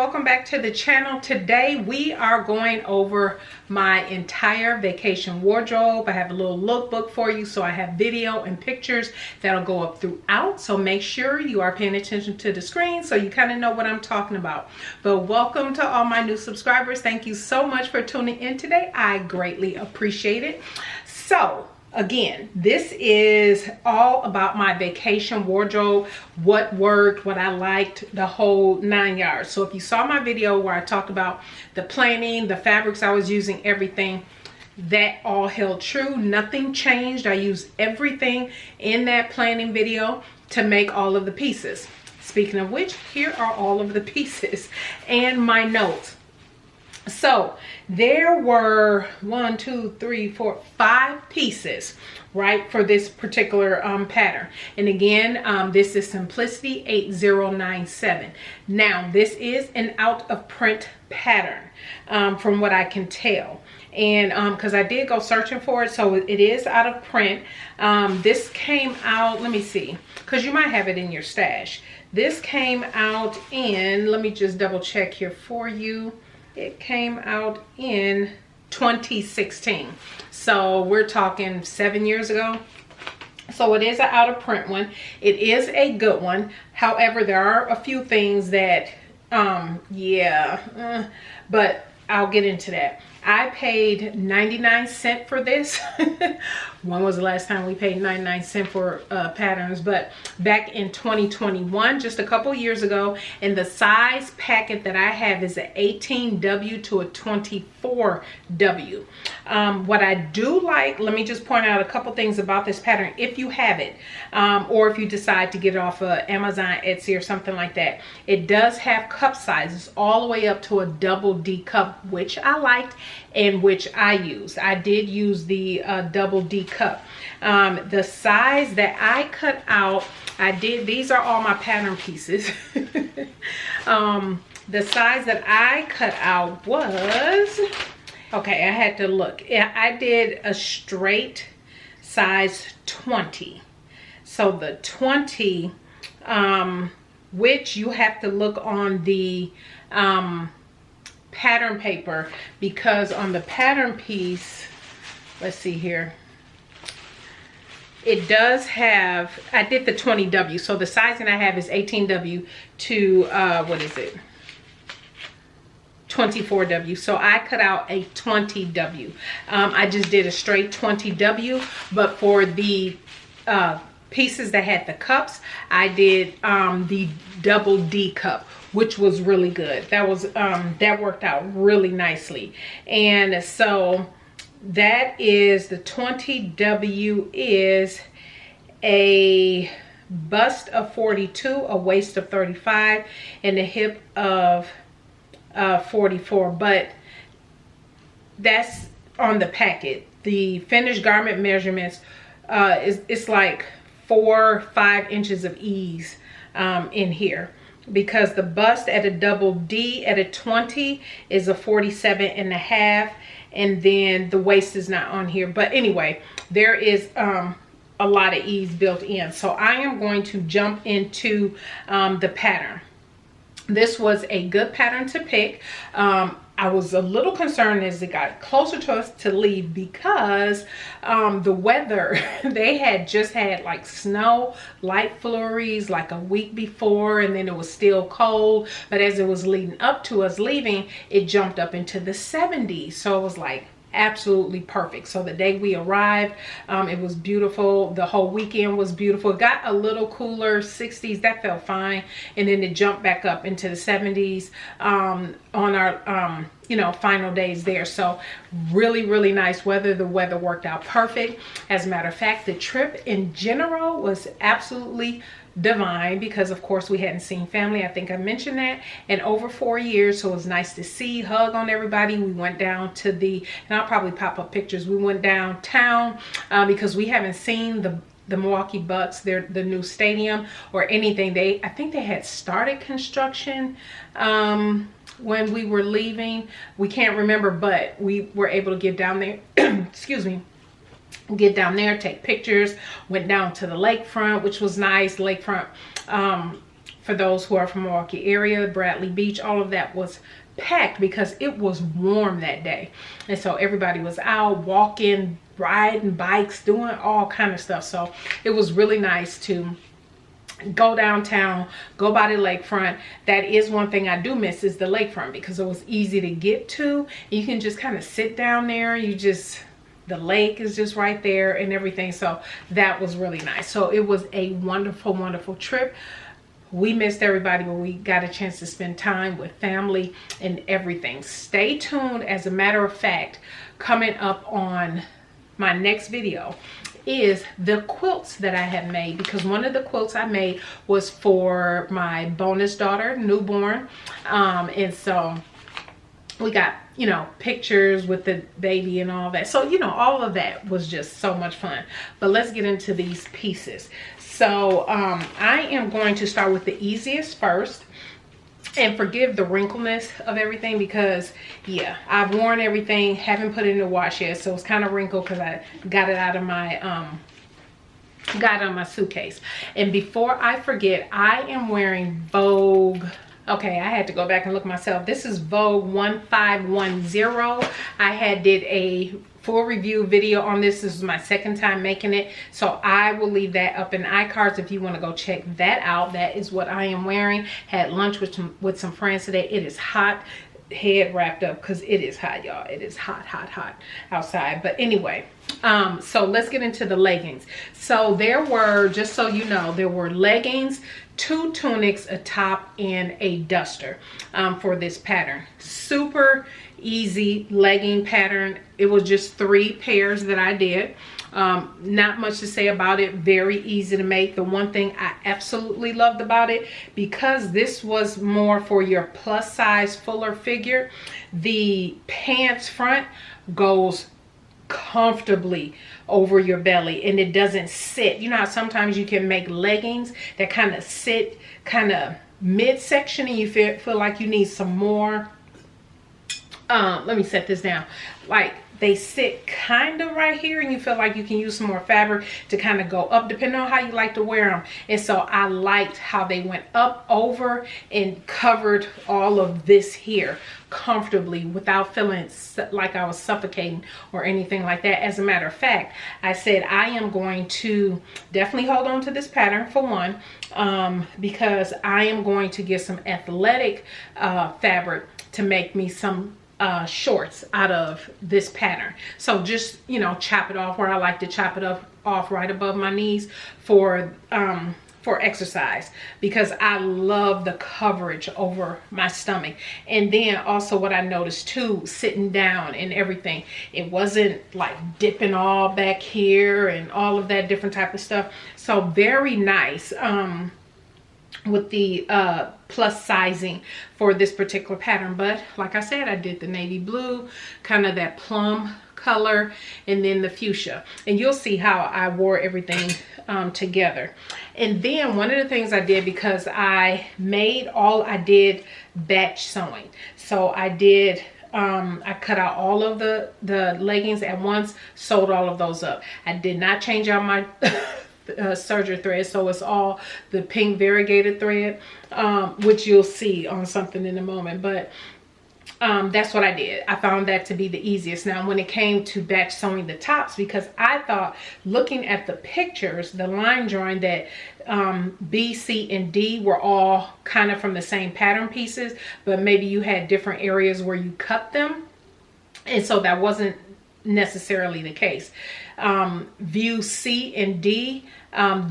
welcome back to the channel. Today we are going over my entire vacation wardrobe. I have a little lookbook for you, so I have video and pictures that'll go up throughout, so make sure you are paying attention to the screen so you kind of know what I'm talking about. But welcome to all my new subscribers. Thank you so much for tuning in today. I greatly appreciate it. So again, this is all about my vacation wardrobe, what worked, what I liked, the whole 9 yards. So if you saw my video where I talked about the planning, the fabrics I was using, everything, that all held true. Nothing changed. I used everything in that planning video to make all of the pieces. Speaking of which, here are all of the pieces and my notes. So there were 1, 2, 3, 4, 5 pieces, right, for this particular pattern. And again, this is Simplicity 8097. Now this is an out of print pattern, from what I can tell. And because I did go searching for it, so it is out of print. This came out, let me see, because you might have it in your stash. This came out in, let me just double check here for you. It came out in 2016. So we're talking 7 years ago. So it is an out of print one. It is a good one. However, there are a few things that, but I'll get into that. I paid 99 cents for this. When was the last time we paid 99 cents for patterns? But back in 2021, just a couple years ago. And the size packet that I have is an 18W to a 24W. What I do like, let me just point out a couple things about this pattern if you have it, or if you decide to get it off of Amazon, Etsy, or something like that. It does have cup sizes all the way up to a double D cup, which I liked and which I used. I did use the double D cup. The size that I cut out, these are all my pattern pieces. The size that I cut out was, okay, I had to look. I did a straight size 20. So the 20, which you have to look on the pattern paper, because on the pattern piece, let's see here, it does have, I did the 20W, so the sizing I have is 18W to what is it, 24W. So I cut out a 20W. I just did a straight 20W, but for the pieces that had the cups, I did the double D cup, which was really good. That was that worked out really nicely. And so that is, the 20W is a bust of 42, a waist of 35, and a hip of 44. But that's on the packet. The finished garment measurements, it's like 4 or 5 inches of ease in here, because the bust at a double D at a 20 is a 47.5, and then the waist is not on here. But anyway, there is a lot of ease built in. So I am going to jump into the pattern. This was a good pattern to pick. I was a little concerned as it got closer to us to leave, because the weather, they had just had like snow, light flurries like a week before, and then it was still cold. But as it was leading up to us leaving, it jumped up into the 70s. So it was like absolutely perfect. So the day we arrived, it was beautiful. The whole weekend was beautiful. It got a little cooler, 60s, that felt fine, and then it jumped back up into the 70s on our you know, final days there. So really nice weather. The weather worked out perfect. As a matter of fact, the trip in general was absolutely divine, because of course we hadn't seen family, I think I mentioned that, in over 4 years. So it was nice to see, hug on everybody. We went down to the, and I'll probably pop up pictures, we went downtown because we haven't seen the Milwaukee Bucks, the new stadium, or anything. I think they had started construction when we were leaving. We can't remember, but we were able to get down there excuse me, get down there, take pictures. Went down to the lakefront, which was nice. Lakefront for those who are from Milwaukee area, Bradley Beach, all of that was packed because it was warm that day. And so everybody was out walking, riding bikes, doing all kind of stuff. So it was really nice to go downtown, go by the lakefront. That is one thing I do miss, is the lakefront, because it was easy to get to. You can just kind of sit down there. The lake is just right there and everything. So that was really nice. So it was a wonderful, wonderful trip. We missed everybody, but we got a chance to spend time with family and everything. Stay tuned. As a matter of fact, coming up on my next video is the quilts that I have made, because one of the quilts I made was for my bonus daughter, newborn. And so we got, you know, pictures with the baby and all that. So, you know, all of that was just so much fun. But let's get into these pieces. So I am going to start with the easiest first. And forgive the wrinkleness of everything, because yeah, I've worn everything, haven't put it in the wash yet, so it's kind of wrinkled because I got it out of my suitcase. And before I forget, I am wearing Vogue. Okay, I had to go back and look myself. This is Vogue 1510. I did a full review video on this. This is my second time making it, so I will leave that up in iCards if you want to go check that out. That is what I am wearing. Had lunch with some friends today. It is hot. Head wrapped up because it is hot, y'all. It is hot outside. But anyway, so let's get into the leggings. So there were, just so you know, there were leggings, 2 tunics, a top, and a duster for this pattern. Super easy legging pattern. It was just 3 pairs that I did. Not much to say about it. Very easy to make. The one thing I absolutely loved about it, because this was more for your plus size, fuller figure, the pants front goes comfortably over your belly and it doesn't sit. You know how sometimes you can make leggings that kind of sit kind of midsection and you feel like you need some more, let me set this down, like they sit kind of right here and you feel like you can use some more fabric to kind of go up depending on how you like to wear them. And so I liked how they went up over and covered all of this here comfortably without feeling like I was suffocating or anything like that. As a matter of fact, I said I am going to definitely hold on to this pattern for one, because I am going to get some athletic fabric to make me some shorts out of this pattern. So just, you know, chop it off where I like to chop it off right above my knees for exercise, because I love the coverage over my stomach. And then also what I noticed too, sitting down and everything, it wasn't like dipping all back here and all of that different type of stuff. So very nice with the plus sizing for this particular pattern. But like I said, I did the navy blue, kind of that plum color, and then the fuchsia, and you'll see how I wore everything together. And then one of the things I did, because I did batch sewing, so I did I cut out all of the leggings at once, sewed all of those up. I did not change out my serger thread, so it's all the pink variegated thread, which you'll see on something in a moment. But that's what I did. I found that to be the easiest. Now when it came to batch sewing the tops, because I thought, looking at the pictures, the line drawing, that B, C, and D were all kind of from the same pattern pieces, but maybe you had different areas where you cut them, and so that wasn't necessarily the case. View C and D.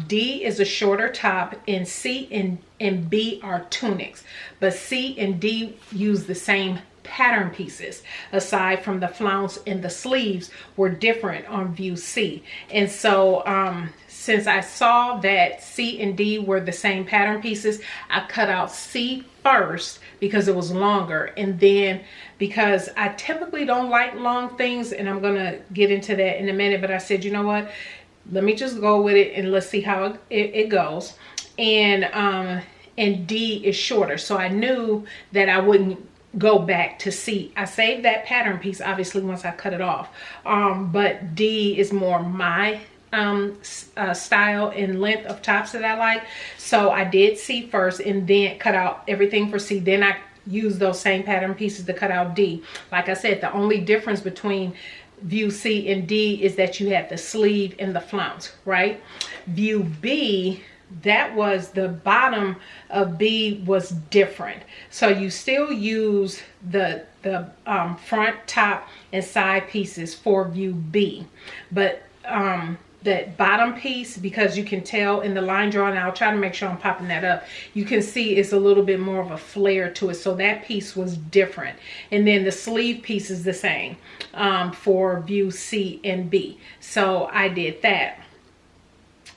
D is a shorter top, and C and B are tunics, but C and D use the same pattern pieces, aside from the flounce and the sleeves were different on view C. And so since I saw that C and D were the same pattern pieces, I cut out C first because it was longer, and then because I typically don't like long things, and I'm gonna get into that in a minute, but I said, you know what, let me just go with it and let's see how it goes. And D is shorter, so I knew that I wouldn't go back to C. I saved that pattern piece obviously once I cut it off, but D is more my style and length of tops that I like. So I did C first and then cut out everything for C. Then I used those same pattern pieces to cut out D. Like I said, the only difference between view C and D is that you had the sleeve and the flounce, right? View B, that was the bottom of B was different. So you still use the front, top, and side pieces for view B, but that bottom piece, because you can tell in the line drawing, I'll try to make sure I'm popping that up, you can see it's a little bit more of a flare to it. So that piece was different. And then the sleeve piece is the same for view C and B. So I did that.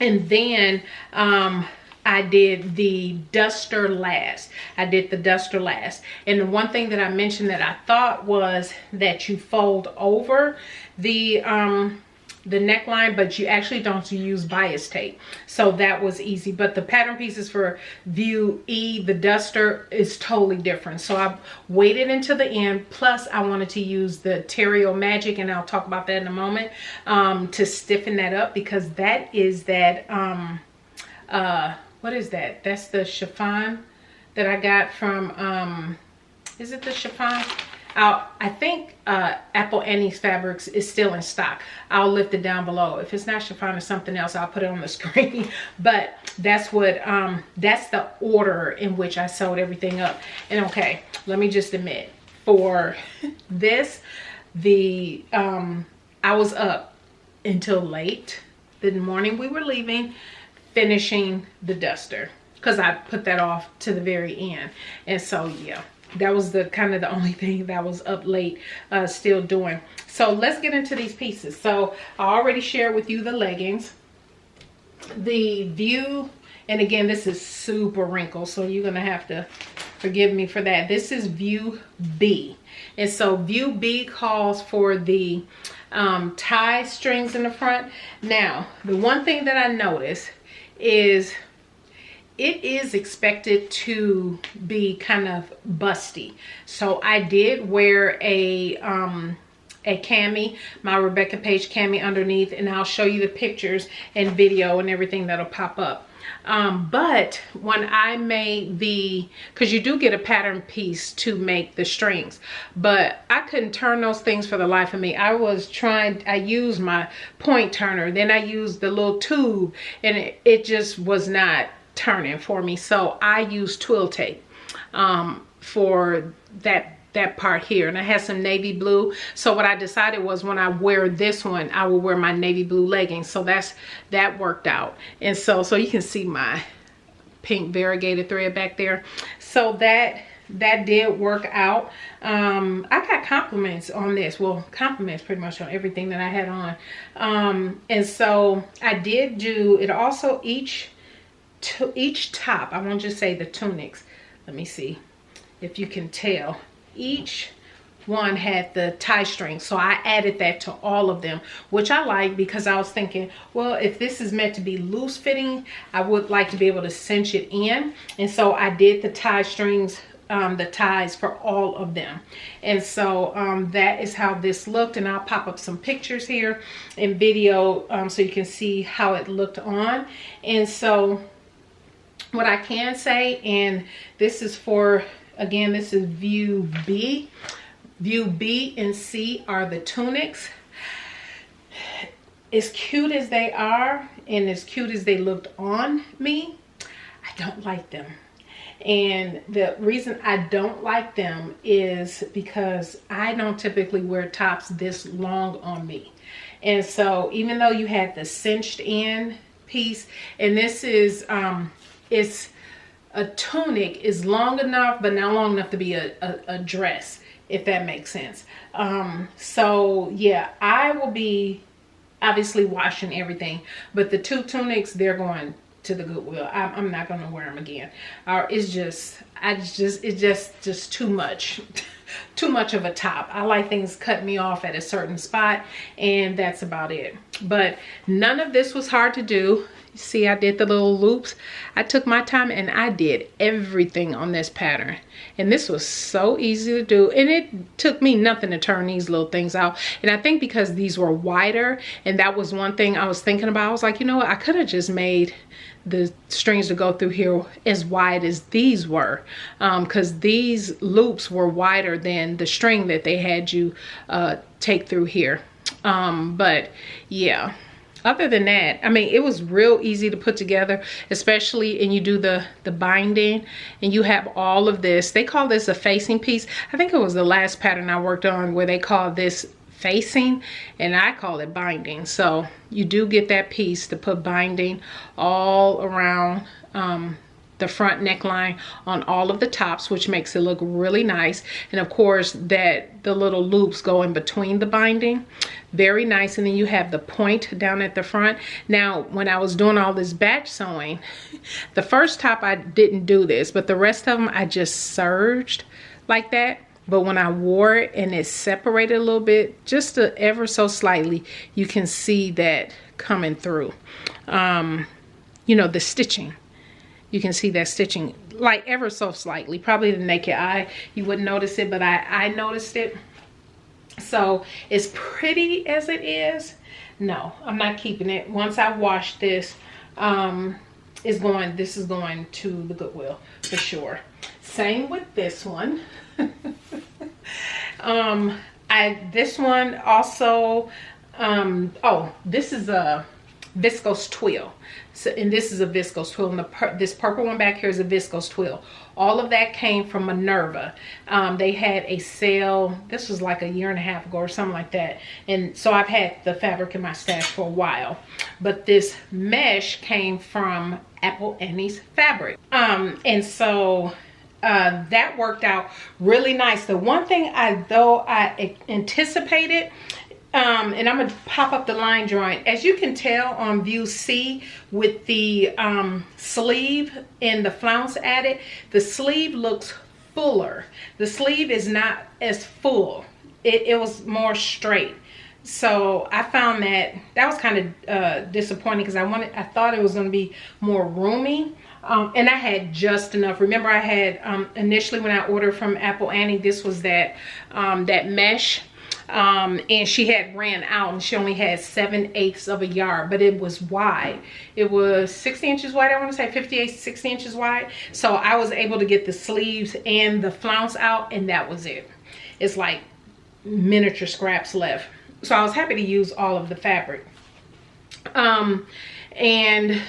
And then I did the duster last. I did the duster last. And the one thing that I mentioned that I thought was that you fold over the neckline, but you actually don't use bias tape. So that was easy. But the pattern pieces for view E, the duster, is totally different. So I waited until the end. Plus I wanted to use the Terrio Magic, and I'll talk about that in a moment, to stiffen that up, because that is that, what is that? That's the chiffon that I got from, is it the chiffon? I think Apple Annie's Fabrics is still in stock. I'll lift it down below. If it's not chiffon or something else, I'll put it on the screen. But that's what, that's the order in which I sewed everything up. And okay, let me just admit, for this, I was up until late the morning we were leaving, finishing the duster, because I put that off to the very end. And so yeah, that was the kind of the only thing that I was up late still doing. So let's get into these pieces. So I already shared with you the leggings, the view, and again, this is super wrinkled, so you're gonna have to forgive me for that. This is view B. And so view B calls for the tie strings in the front. Now, the one thing that I noticed is it is expected to be kind of busty. So I did wear a cami, my Rebecca Page cami underneath, and I'll show you the pictures and video and everything that'll pop up. But when I made because you do get a pattern piece to make the strings, but I couldn't turn those things for the life of me. I used my point turner, then I used the little tube, and it just was not turning for me. So I used twill tape for that part here, and I had some navy blue. So what I decided was, when I wear this one, I will wear my navy blue leggings. So that worked out. And so you can see my pink variegated thread back there. So that did work out. I got compliments on this. Well, compliments pretty much on everything that I had on. And so I did do it also. Each top, I won't just say the tunics, let me see if you can tell, each one had the tie string. So I added that to all of them, which I like, because I was thinking, well, if this is meant to be loose fitting, I would like to be able to cinch it in. And so I did the tie strings, the ties for all of them. And so that is how this looked, and I'll pop up some pictures here in video so you can see how it looked on. And so what I can say, and this is for, again, this is view B. View B and C are the tunics. As cute as they are, and as cute as they looked on me, I don't like them. And the reason I don't like them is because I don't typically wear tops this long on me. And so even though you had the cinched in piece, and this is it's a tunic, is long enough but not long enough to be a dress, if that makes sense. So yeah, I will be obviously washing everything, but the two tunics, they're going to the Goodwill. I'm not going to wear them again. It's just too much. too much of a top. I like things cut me off at a certain spot, and that's about it. But none of this was hard to do. See, I did the little loops. I took my time and I did everything on this pattern. And this was so easy to do. And it took me nothing to turn these little things out. And I think because these were wider, and that was one thing I was thinking about. I was like, you know what? I could have just made the strings to go through here as wide as these were. Because these loops were wider than the string that they had you take through here. But yeah. Other than that, I mean, it was real easy to put together, especially and you do the binding and you have all of this. They call this a facing piece. I think it was the last pattern I worked on where they call this facing, and I call it binding. So you do get that piece to put binding all around the front neckline on all of the tops, which makes it look really nice. And of course that the little loops go in between the binding, very nice. And then you have the point down at the front. Now when I was doing all this batch sewing, the first top I didn't do this, but the rest of them I just serged like that. But when I wore it and it separated a little bit, just ever so slightly, you can see that coming through. You know, the stitching. You can see that stitching like ever so slightly. Probably the naked eye, you wouldn't notice it, but I noticed it. So as pretty as it is, no, I'm not keeping it. Once I wash this, this is going to the Goodwill for sure. Same with this one. This one also, this is a viscose twill. So, and this is a viscose twill, and this purple one back here is a viscose twill. All of that came from Minerva. They had a sale, this was like a year and a half ago or something like that. And so I've had the fabric in my stash for a while. But this mesh came from Apple Annie's fabric. And so that worked out really nice. The one thing I anticipated, and I'm gonna pop up the line drawing. As you can tell on view C with the sleeve and the flounce added, the sleeve looks fuller. The sleeve is not as full. It was more straight. So I found that was kind of disappointing because I thought it was going to be more roomy. And I had just enough. Remember I had initially when I ordered from Apple Annie, this was that mesh. And she had ran out and she only had 7/8 of a yard, but it was wide. It was 60 inches wide, I want to say 58, 60 inches wide. So I was able to get the sleeves and the flounce out, and that was it. It's like miniature scraps left. So I was happy to use all of the fabric. And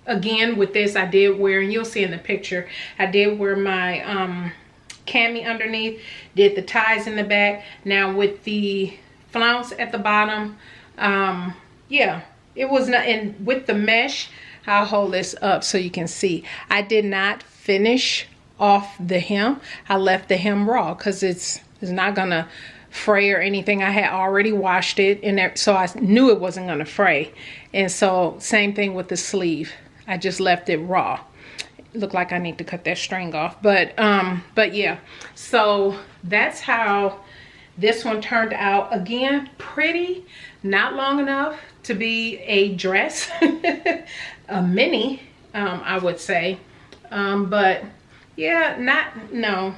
again with this I did wear, and you'll see in the picture, I did wear my cami underneath, did the ties in the back. Now with the flounce at the bottom, yeah, it was not, and with the mesh, I'll hold this up so you can see, I did not finish off the hem. I left the hem raw because it's not gonna fray or anything. I had already washed it, and so I knew it wasn't gonna fray. And so same thing with the sleeve, I just left it raw. Look like I need to cut that string off, but yeah, so that's how this one turned out. Again, pretty, not long enough to be a dress, a mini, I would say, but yeah, no,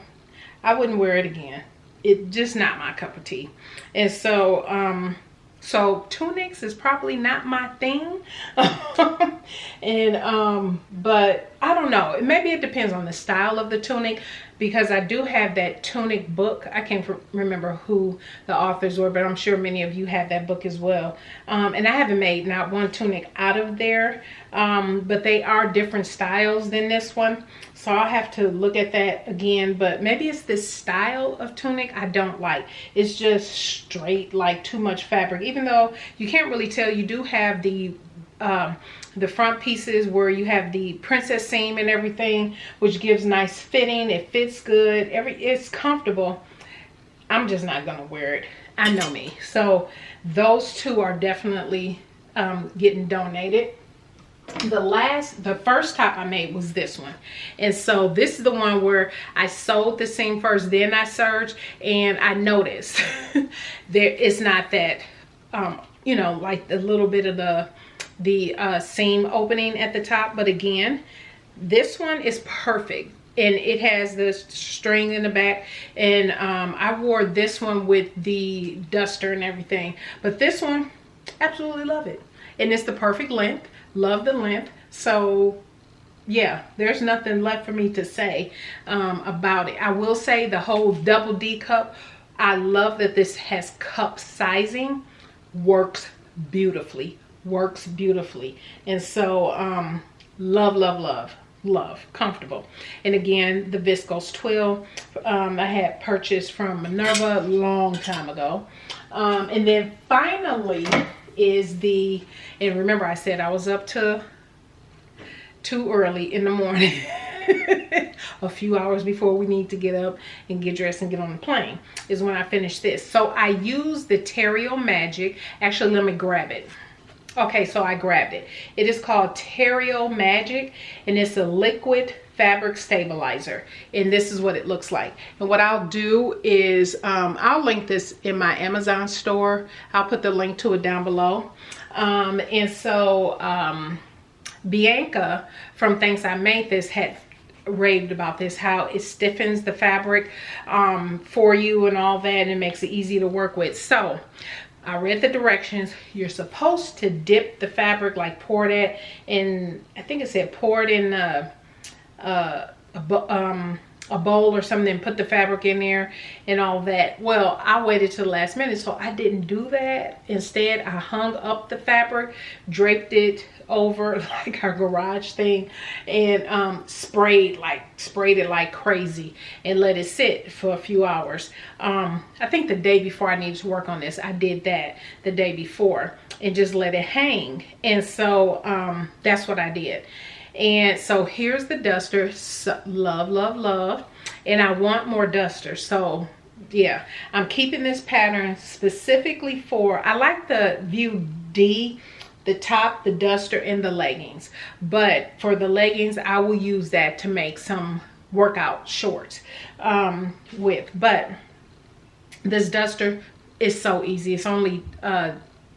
I wouldn't wear it again. It's just not my cup of tea. And so so tunics is probably not my thing. And but I don't know, maybe it depends on the style of the tunic, because I do have that tunic book. I can't remember who the authors were, but I'm sure many of you have that book as well. And I haven't made not one tunic out of there, but they are different styles than this one. So I'll have to look at that again, but maybe it's this style of tunic I don't like. It's just straight, like too much fabric, even though you can't really tell. You do have the front pieces where you have the princess seam and everything, which gives nice fitting. It fits good, it's comfortable. I'm just not gonna wear it. I know me. So those two are definitely getting donated. the first top I made was this one. And so this is the one where I sewed the seam first, then I serged, and I noticed there it's not that you know, like the little bit of the seam opening at the top. But again, this one is perfect, and it has the string in the back. And I wore this one with the duster and everything, but this one, absolutely love it. And it's the perfect length. Love the length. So yeah, there's nothing left for me to say about it. I will say the whole double D cup, I love that this has cup sizing. Works beautifully. Works beautifully. And so love, love, love, love. Comfortable. And again, the viscose twill I had purchased from Minerva a long time ago. And then finally is the, and remember I said I was up to too early in the morning, a few hours before we need to get up and get dressed and get on the plane, is when I finished this. So I used the Terrio Magic. Actually, let me grab it. Okay, so I grabbed it. It is called Terrio Magic, and it's a liquid fabric stabilizer, and this is what it looks like. And what I'll do is I'll link this in my Amazon store. I'll put the link to it down below. And so Bianca from Thanks I Made This had raved about this, how it stiffens the fabric for you and all that, and it makes it easy to work with. So I read the directions. You're supposed to dip the fabric, like pour it in, I think it said pour it in a bowl or something, and put the fabric in there and all that. Well, I waited till the last minute, so I didn't do that. Instead, I hung up the fabric, draped it over like our garage thing, and sprayed it like crazy, and let it sit for a few hours. I think the day before I needed to work on this, I did that the day before and just let it hang. And so that's what I did. And so here's the duster. So, love, love, love. And I want more dusters. So yeah, I'm keeping this pattern specifically for, I like the View D, the top, the duster, and the leggings. But for the leggings, I will use that to make some workout shorts with. But this duster is so easy. It's only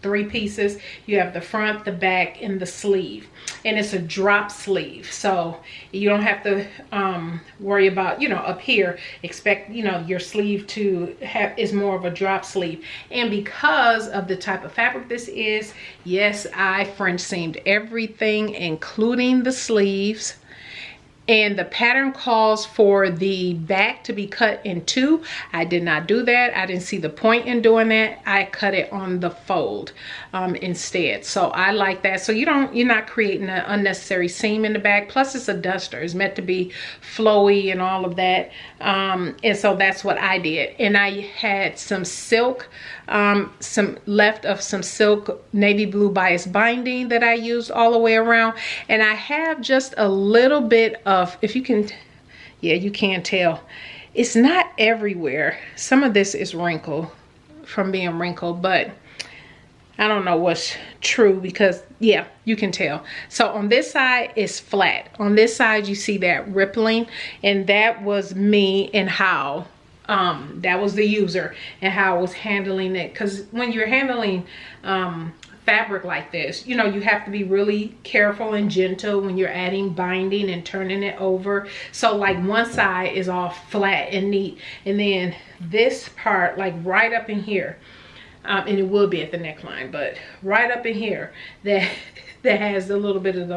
3 pieces. You have the front, the back, and the sleeve, and it's a drop sleeve, so you don't have to worry about, you know, up here, expect, you know, your sleeve to have is more of a drop sleeve. And because of the type of fabric this is, yes, I French seamed everything, including the sleeves. And the pattern calls for the back to be cut in 2. I did not do that. I didn't see the point in doing that. I cut it on the fold instead. So I like that. So you're not creating an unnecessary seam in the back. Plus it's a duster. It's meant to be flowy and all of that. And so that's what I did. And I had some silk, some left of some silk navy blue bias binding that I used all the way around. And I have just a little bit of, if you can, yeah, you can tell, it's not everywhere. Some of this is wrinkled from being wrinkled, but I don't know what's true, because yeah, you can tell. So on this side it's flat. On this side you see that rippling, and that was me and how that was the user and how I was handling it. Because when you're handling fabric like this, you know, you have to be really careful and gentle when you're adding binding and turning it over. So like one side is all flat and neat, and then this part, like right up in here, and it will be at the neckline, but right up in here, that has a little bit of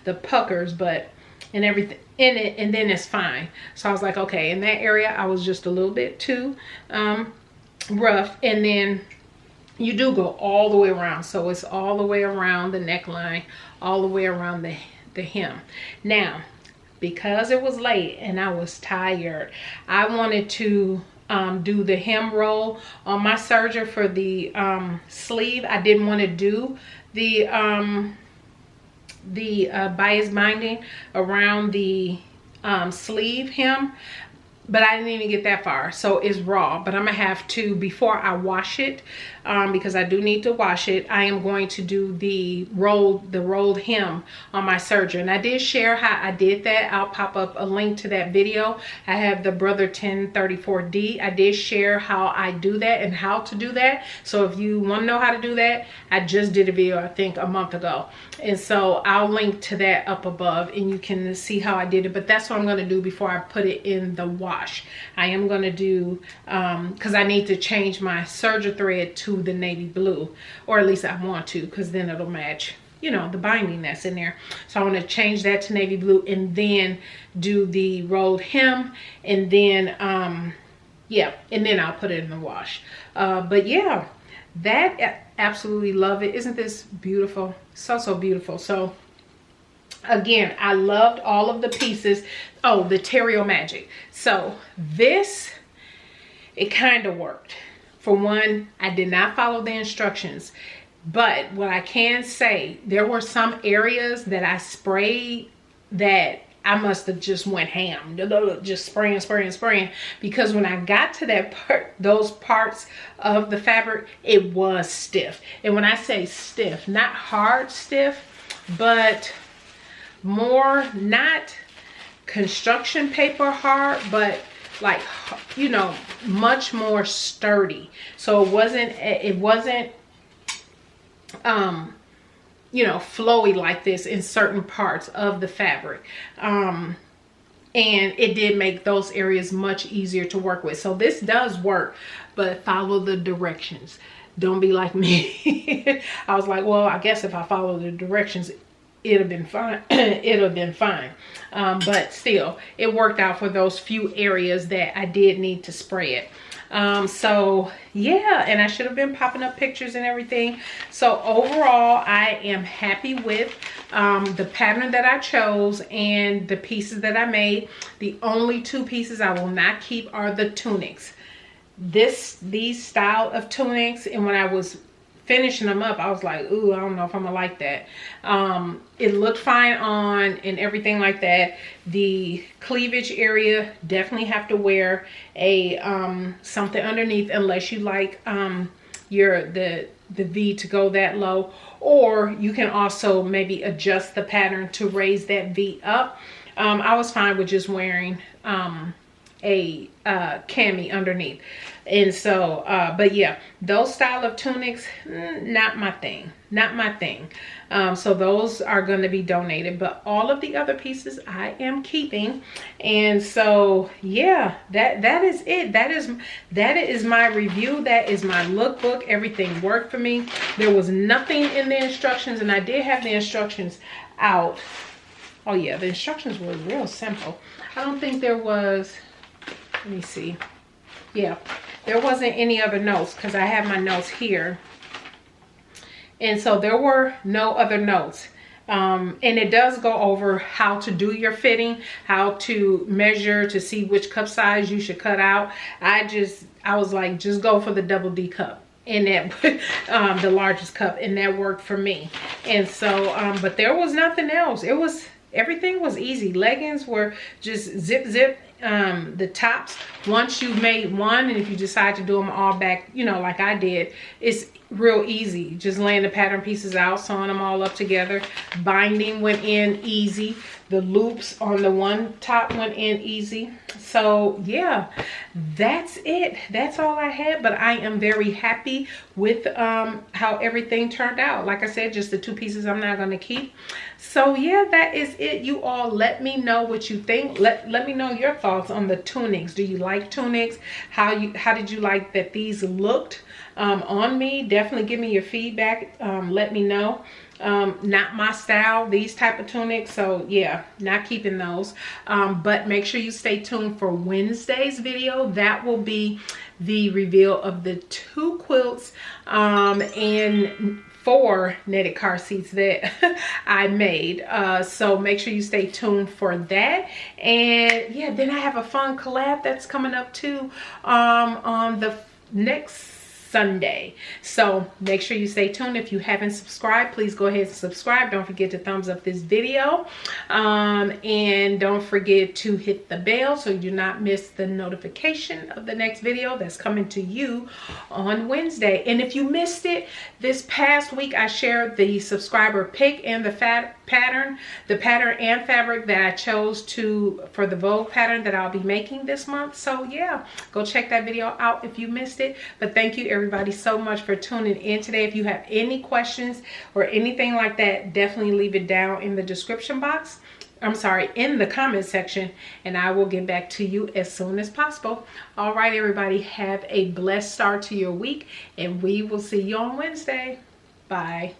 the puckers, but and everything in it, and then it's fine. So I was like, okay, in that area I was just a little bit too rough. And then you do go all the way around, so it's all the way around the neckline, all the way around the hem. Now, because it was late and I was tired, I wanted to do the hem roll on my serger for the sleeve. I didn't want to do the bias binding around the sleeve hem, but I didn't even get that far. So it's raw, but I'm gonna have to, before I wash it, because I do need to wash it, I am going to do the rolled hem on my serger. And I did share how I did that. I'll pop up a link to that video. I have the Brother 1034D. I did share how I do that and how to do that. So if you want to know how to do that, I just did a video, I think a month ago. And so I'll link to that up above and you can see how I did it. But that's what I'm going to do before I put it in the wash. I am going to do, because I need to change my serger thread to the navy blue, or at least I want to, because then it'll match, you know, the binding that's in there. So I want to change that to navy blue and then do the rolled hem, and then yeah, and then I'll put it in the wash. But yeah, that, absolutely love it. Isn't this beautiful? So beautiful. So again, I loved all of the pieces. Oh, the Terrio Magic. So this, it kind of worked. For one, I did not follow the instructions, but what I can say, there were some areas that I sprayed that I must have just went ham, just spraying, because when I got to that part, those parts of the fabric, it was stiff. And when I say stiff, not hard stiff, but more, not construction paper hard, but like, you know, much more sturdy. So it wasn't you know, flowy like this in certain parts of the fabric. And it did make those areas much easier to work with. So this does work, but follow the directions. Don't be like me. I was like, well, I guess if I follow the directions, it'd have been fine. It'd have been fine. But still, it worked out for those few areas that I did need to spray it. So yeah, and I should have been popping up pictures and everything. So overall, I am happy with the pattern that I chose and the pieces that I made. The only two pieces I will not keep are the tunics. These style of tunics, and when I was finishing them up, I was like, ooh, I don't know if I'm gonna like that. It looked fine on and everything like that. The cleavage area, definitely have to wear a something underneath, unless you like the V to go that low, or you can also maybe adjust the pattern to raise that V up. I was fine with just wearing a cami underneath. And so but yeah, those style of tunics, not my thing, so those are going to be donated, but all of the other pieces I am keeping. And so yeah, that is it. That is my review. That is my lookbook. Everything worked for me. There was nothing in the instructions, and I did have the instructions out. Oh yeah, the instructions were real simple. I don't think there was, let me see. Yeah, there wasn't any other notes, because I have my notes here. And so there were no other notes. And it does go over how to do your fitting, how to measure to see which cup size you should cut out. I was like, just go for the double D cup. And that the largest cup, and that worked for me. And so but there was nothing else. Everything was easy. Leggings were just zip. The tops, once you've made one, and if you decide to do them all back, you know, like I did, it's real easy. Just laying the pattern pieces out, sewing them all up together. Binding went in easy. The loops on the one top went in easy. So yeah, that's it. That's all I had, but I am very happy with how everything turned out. Like I said, just the two pieces I'm not going to keep. So yeah, that is it. You all let me know what you think. Let me know your thoughts on the tunics. Do you like tunics? How did you like that these looked on me? Definitely give me your feedback. Let me know. Not my style, these type of tunics. So yeah, not keeping those. But make sure you stay tuned for Wednesday's video. That will be the reveal of the 2 quilts and 4 knitted car seats that I made. So make sure you stay tuned for that. And yeah, then I have a fun collab that's coming up too on the next Sunday. So make sure you stay tuned. If you haven't subscribed, please go ahead and subscribe. Don't forget to thumbs up this video, and don't forget to hit the bell so you do not miss the notification of the next video that's coming to you on Wednesday. And if you missed it, this past week I shared the subscriber pick and the pattern and fabric that I chose for the Vogue pattern that I'll be making this month. So yeah, go check that video out if you missed it. But thank you everybody so much for tuning in today. If you have any questions or anything like that, definitely leave it down in the description box. I'm sorry, in the comment section, and I will get back to you as soon as possible. All right, everybody, have a blessed start to your week, and we will see you on Wednesday. Bye.